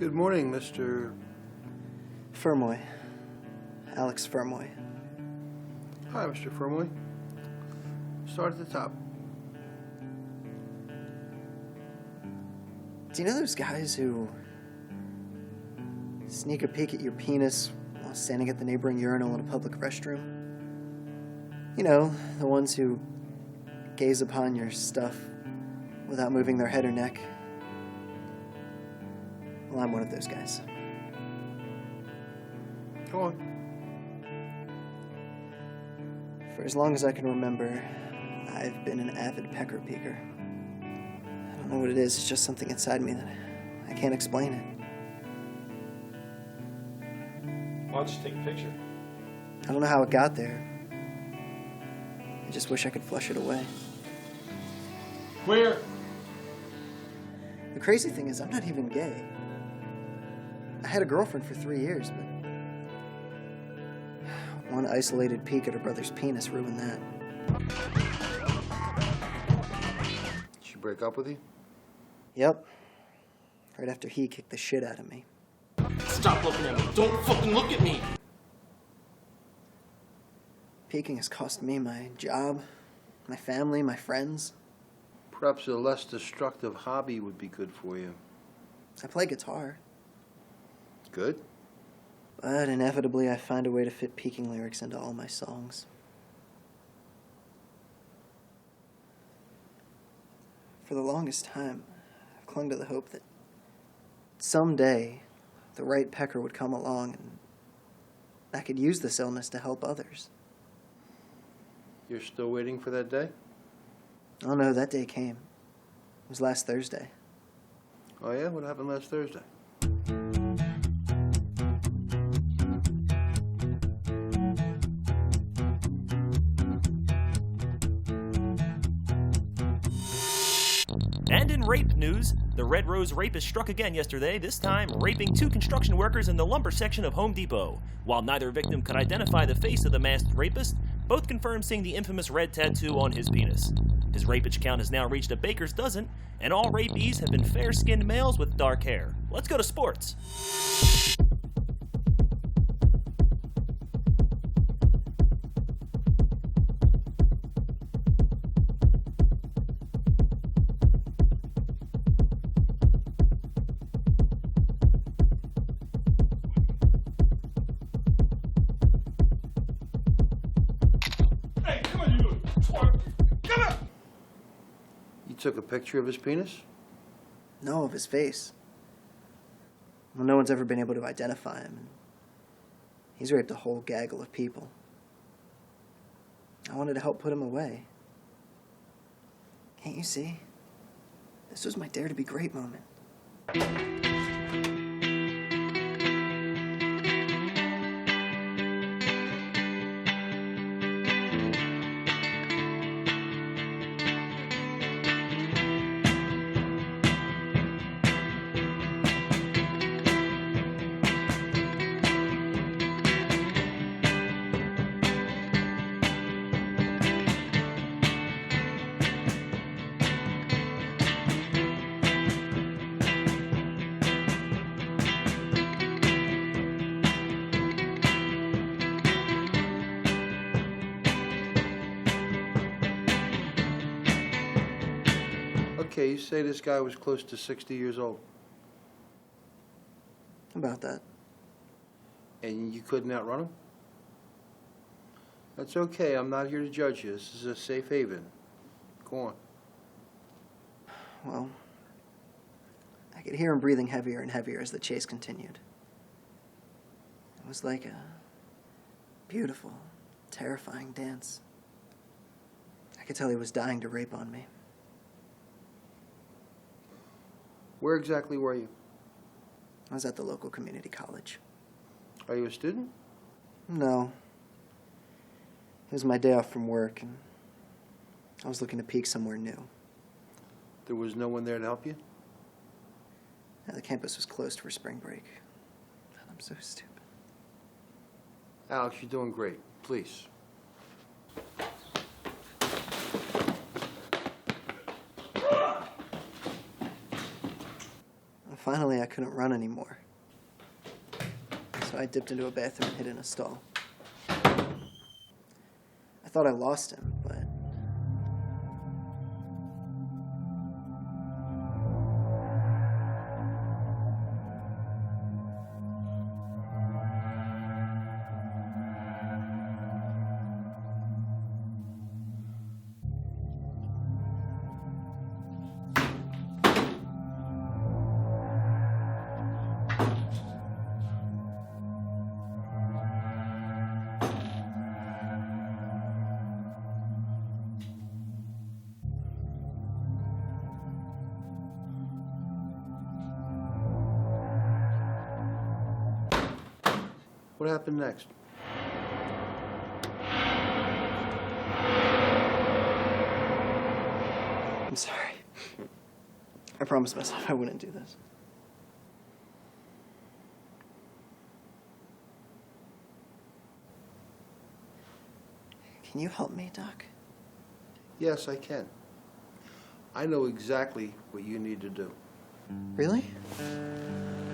Good morning, Mr. Fermoy. Alex Fermoy. Hi, Mr. Fermoy. Start at the top. Do you know those guys who sneak a peek at your penis while standing at the neighboring urinal in a public restroom? You know, the ones who gaze upon your stuff without moving their head or neck? Well, I'm one of those guys. Go on. For as long as I can remember, I've been an avid pecker-peeker. I don't know what it is, it's just something inside me that I can't explain it. Why don't you take a picture? I don't know how it got there. I just wish I could flush it away. Where? The crazy thing is, I'm not even gay. I had a girlfriend for 3 years, but one isolated peek at her brother's penis ruined that. Did she break up with you? Yep. Right after he kicked the shit out of me. Stop looking at me. Don't fucking look at me. Peeking has cost me my job, my family, my friends. Perhaps a less destructive hobby would be good for you. I play guitar. Good. But inevitably I find a way to fit peeking lyrics into all my songs. For the longest time, I've clung to the hope that someday the right pecker would come along and I could use this illness to help others. You're still waiting for that day? Oh no, that day came. It was last Thursday. Oh yeah? What happened last Thursday? And in rape news, the Red Rose rapist struck again yesterday, this time raping 2 construction workers in the lumber section of Home Depot. While neither victim could identify the face of the masked rapist, both confirmed seeing the infamous red tattoo on his penis. His rapage count has now reached a baker's dozen, and all rapees have been fair-skinned males with dark hair. Let's go to sports. Hey, come on, you little twerp. Come on. You took a picture of his penis? No, of his face. Well, no one's ever been able to identify him. And he's raped a whole gaggle of people. I wanted to help put him away. Can't you see? This was my dare to be great moment. Okay, you say this guy was close to 60 years old. About that. And you couldn't outrun him? That's okay. I'm not here to judge you. This is a safe haven. Go on. Well, I could hear him breathing heavier and heavier as the chase continued. It was like a beautiful, terrifying dance. I could tell he was dying to rape on me. Where exactly were you? I was at the local community college. Are you a student? No. It was my day off from work, and I was looking to peek somewhere new. There was no one there to help you? Yeah, the campus was closed for spring break. I'm so stupid. Alex, you're doing great. Please. Finally, I couldn't run anymore. So I dipped into a bathroom and hid in a stall. I thought I lost him, but... What happened next? I'm sorry. I promised myself I wouldn't do this. Can you help me, Doc? Yes, I can. I know exactly what you need to do. Really?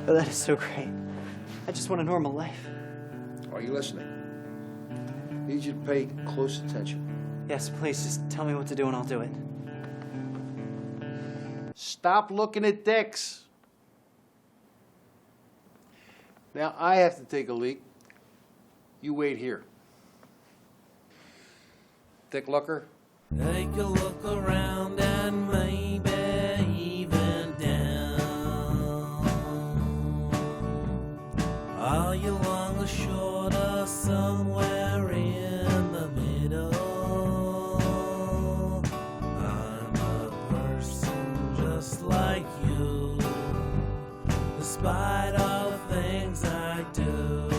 Oh, that is so great. I just want a normal life. Are you listening? I need you to pay close attention. Yes, please, just tell me what to do and I'll do it. Stop looking at dicks. Now I have to take a leak. You wait here. Dick looker? Take a look around and maybe even down. Are you long or short or somewhere in the middle? I'm a person just like you, despite all the things I do.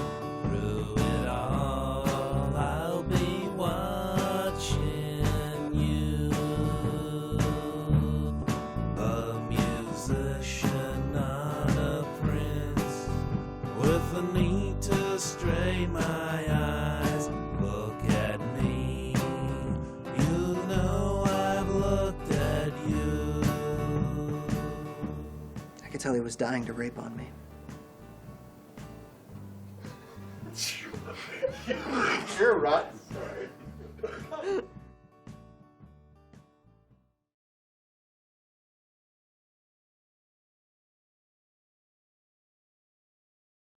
Through it all, I'll be watching you. A musician, not a prince, with a need to strain my eyes. Look at me, you know I've looked at you. I could tell he was dying to rape on me. You're rotten.